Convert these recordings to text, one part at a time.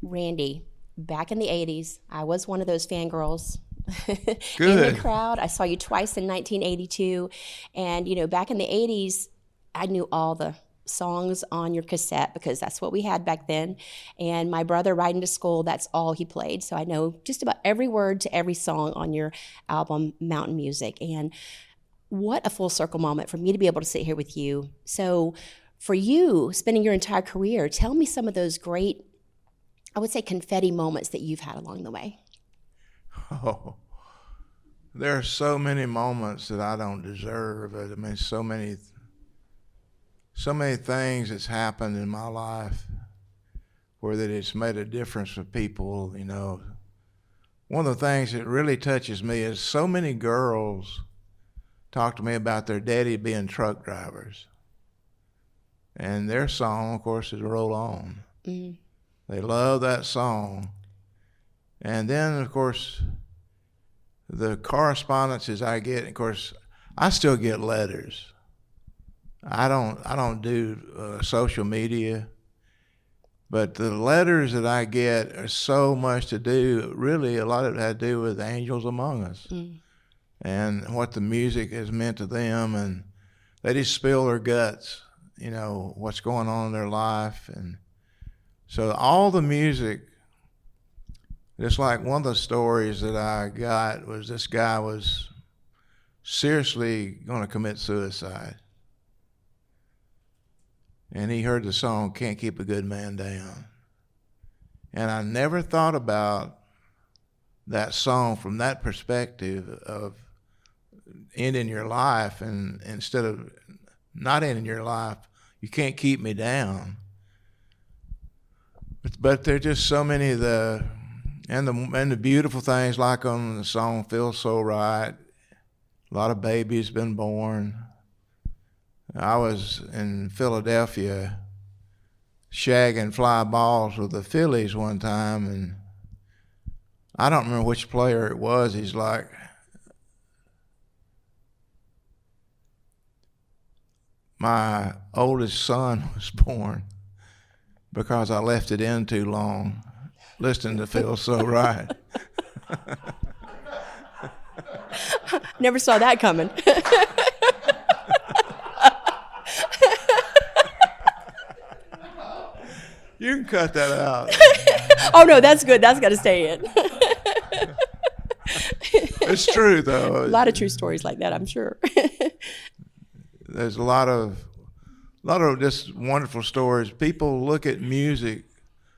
Randy, back in the 80s, I was one of those fangirls in the Good. crowd. I saw you twice in 1982. And, back in the 80s, I knew all the songs on your cassette because that's what we had back then. And my brother riding to school, that's all he played. So I know just about every word to every song on your album, Mountain Music. And what a full circle moment for me to be able to sit here with you. So for you, spending your entire career, tell me some of those great, I would say, confetti moments that you've had along the way. Oh, there are so many moments that I don't deserve. I mean, so many things that's happened in my life where that it's made a difference for people. One of the things that really touches me is so many girls talk to me about their daddy being truck drivers, and their song, of course, is "Roll On." Mm. They love that song. And then, of course, the correspondences I get, of course, I still get letters. I don't do social media, but the letters that I get are so much to do. Really, a lot of it had to do with Angels Among Us and what the music has meant to them, and they just spill their guts, what's going on in their life. And so all the music, just like one of the stories that I got was this guy was seriously going to commit suicide. And he heard the song, "Can't Keep a Good Man Down." And I never thought about that song from that perspective of ending your life, and instead of not ending your life, you can't keep me down. But there are just so many of the beautiful things, like on the song "Feels So Right." A lot of babies been born. I was in Philadelphia shagging fly balls with the Phillies one time, and I don't remember which player it was. He's like, "My oldest son was born because I left it in too long, listening to Feel So Right." Never saw that coming. You can cut that out. Oh, no, that's good. That's got to stay in. It's true, though. A lot of true stories like that, I'm sure. There's a lot of just wonderful stories. People look at music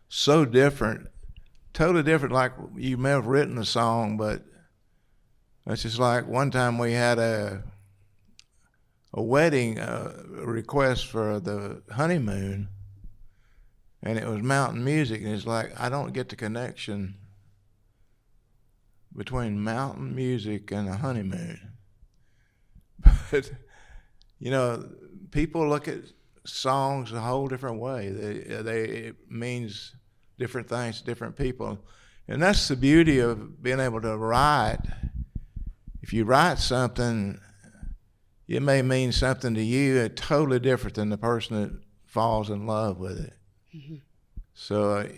so different, totally different. Like you may have written a song, but it's just like one time we had a wedding request for the honeymoon, and it was mountain music, and it's like I don't get the connection between mountain music and a honeymoon. But people look at songs a whole different way. It means different things to different people, and that's the beauty of being able to write. If you write something, it may mean something to you totally different than the person that falls in love with it. Mm-hmm. So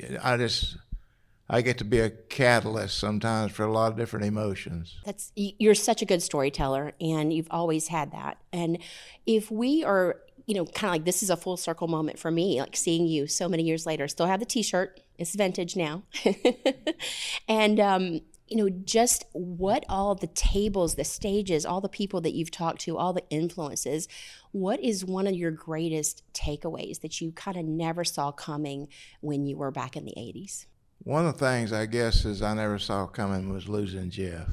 I get to be a catalyst sometimes for a lot of different emotions. You're such a good storyteller, and you've always had that. And if we are, kind of like, this is a full circle moment for me, like seeing you so many years later. Still have the T-shirt. It's vintage now. And just what all the tables, the stages, all the people that you've talked to, all the influences, what is one of your greatest takeaways that you kind of never saw coming when you were back in the 80s? One of the things, I guess, is I never saw coming was losing Jeff.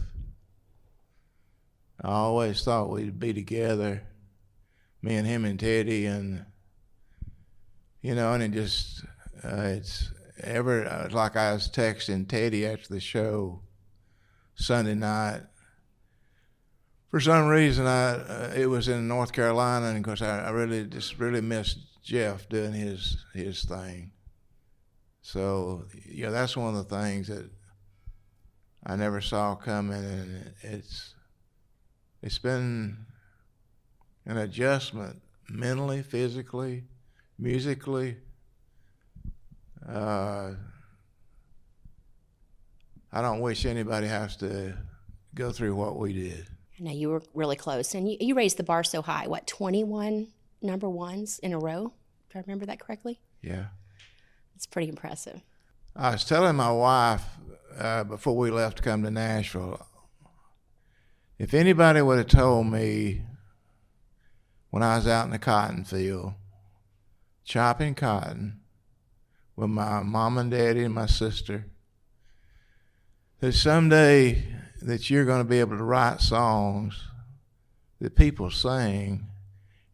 I always thought we'd be together, me and him and Teddy, and and it just, it's like I was texting Teddy after the show Sunday night. For some reason, it was in North Carolina, and of course, I really missed Jeff doing his thing. So that's one of the things that I never saw coming, and it's been an adjustment mentally, physically, musically. I don't wish anybody has to go through what we did. I know you were really close, and you raised the bar so high. What, 21 number ones in a row? Do I remember that correctly? Yeah. It's pretty impressive. I was telling my wife before we left to come to Nashville, if anybody would have told me when I was out in the cotton field, chopping cotton with my mom and daddy and my sister, that someday that you're going to be able to write songs that people sing,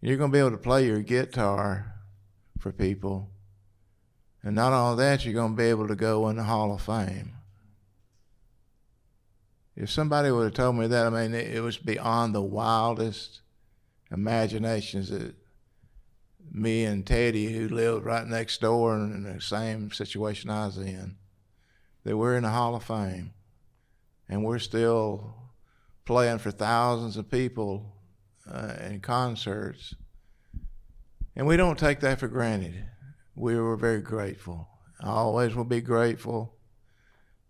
you're going to be able to play your guitar for people, and not only that, you're going to be able to go in the Hall of Fame. If somebody would have told me that, I mean, it was beyond the wildest imaginations that me and Teddy, who lived right next door in the same situation I was in, that we're in the Hall of Fame. And we're still playing for thousands of people in concerts. And we don't take that for granted. We were very grateful. I always will be grateful,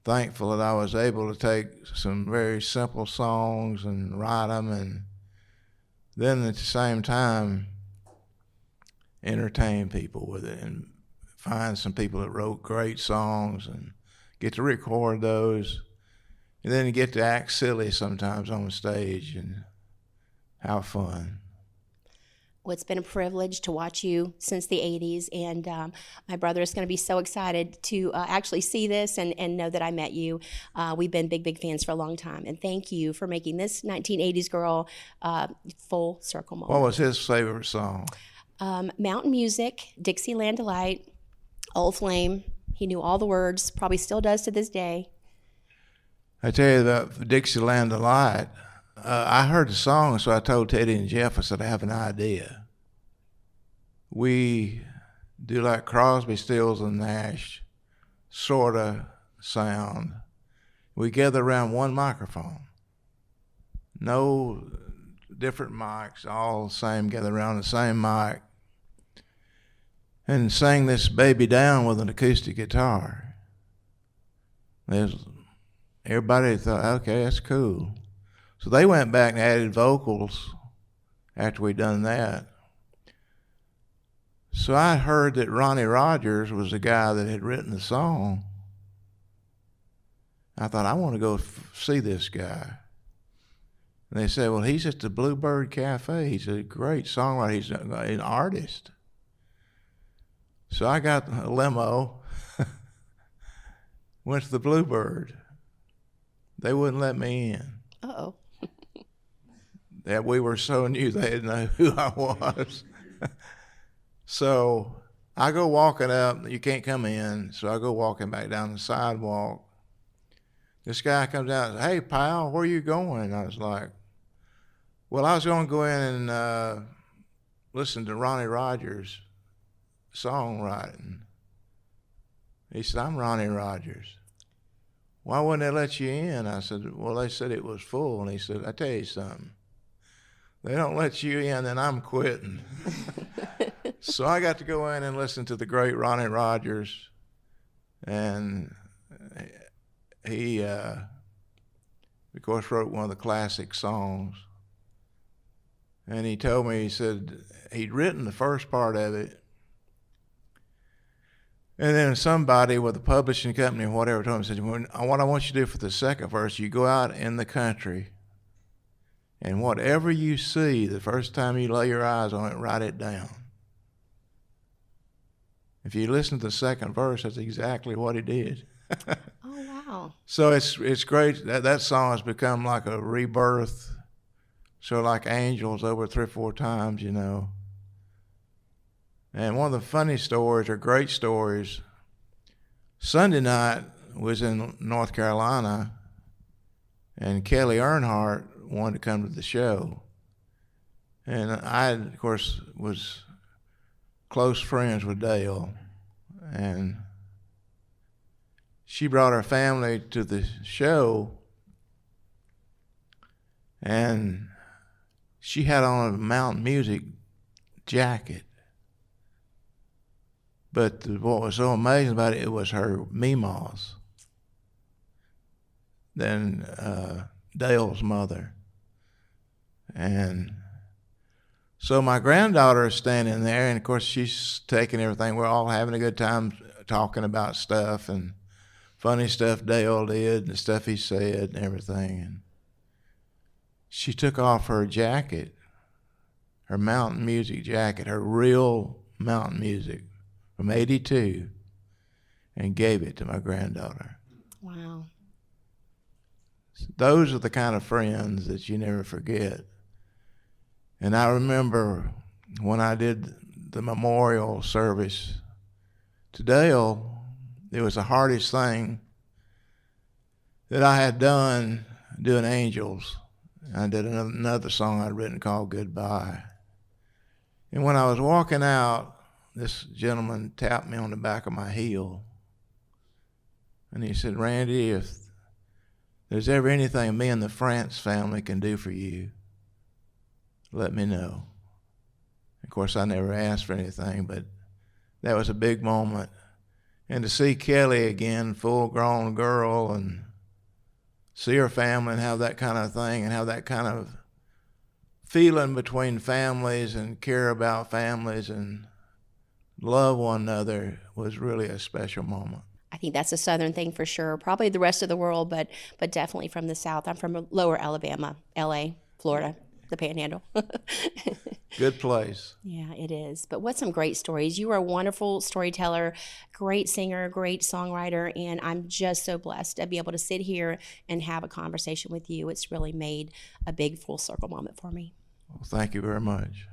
thankful that I was able to take some very simple songs and write them, and then at the same time entertain people with it and find some people that wrote great songs and get to record those. And then you get to act silly sometimes on stage and have fun. Well, it's been a privilege to watch you since the 80s, and my brother is going to be so excited to actually see this and know that I met you. We've been big fans for a long time, and thank you for making this 1980s girl full circle moment. What was his favorite song? Mountain Music, Dixieland Delight, Old Flame. He knew all the words, probably still does to this day. I tell you about Dixieland Delight. I heard the song, so I told Teddy and Jeff, I said, I have an idea. We do like Crosby, Stills, and Nash sort of sound. We gather around one microphone. No different mics, all the same, gather around the same mic, and sing this baby down with an acoustic guitar. Everybody thought, okay, that's cool. So they went back and added vocals after we'd done that. So I heard that Ronnie Rogers was the guy that had written the song. I thought, I want to go see this guy. And they said, well, he's at the Bluebird Cafe. He's a great songwriter. He's an artist. So I got a limo, went to the Bluebird. They wouldn't let me in. Uh-oh. That we were so new, they didn't know who I was. So I go walking up. You can't come in. So I go walking back down the sidewalk. This guy comes out and says, hey, pal, where are you going? I was like, well, I was going to go in and listen to Ronnie Rogers' songwriting. He said, I'm Ronnie Rogers. Why wouldn't they let you in? I said, well, they said it was full. And he said, I tell you something. They don't let you in, then I'm quitting. So I got to go in and listen to the great Ronnie Rogers. And he, of course, wrote one of the classic songs. And he told me, he said, he'd written the first part of it. And then somebody with a publishing company or whatever told him, said, what I want you to do for the second verse, you go out in the country, and whatever you see the first time you lay your eyes on it, write it down. If you listen to the second verse, that's exactly what he did. Oh, wow. So it's great. That song has become like a rebirth, so like Angels over 3 or 4 times, you know. And one of the funny stories, or great stories, Sunday night was in North Carolina, and Kelly Earnhardt wanted to come to the show. And I, of course, was close friends with Dale. And she brought her family to the show, and she had on a Mountain Music jacket. But what was so amazing about it, it was her meemaws. than Dale's mother. And so my granddaughter is standing there, and of course she's taking everything. We're all having a good time talking about stuff and funny stuff Dale did and stuff he said and everything. And she took off her jacket, her mountain music jacket, her real mountain music from '82, and gave it to my granddaughter. Wow. Those are the kind of friends that you never forget. And I remember when I did the memorial service to Dale, it was the hardest thing that I had done doing Angels. I did another song I'd written called Goodbye. And when I was walking out, this gentleman tapped me on the back of my heel. And he said, "Randy, if there's ever anything me and the France family can do for you, let me know." Of course, I never asked for anything, but that was a big moment. And to see Kelly again, full-grown girl, and see her family and have that kind of thing and have that kind of feeling between families and care about families and love one another was really a special moment. I think that's a Southern thing for sure. Probably the rest of the world, but definitely from the South. I'm from lower Alabama, LA, Florida, the Panhandle. Good place. Yeah, it is. But what some great stories. You are a wonderful storyteller, great singer, great songwriter, and I'm just so blessed to be able to sit here and have a conversation with you. It's really made a big full circle moment for me. Well, thank you very much.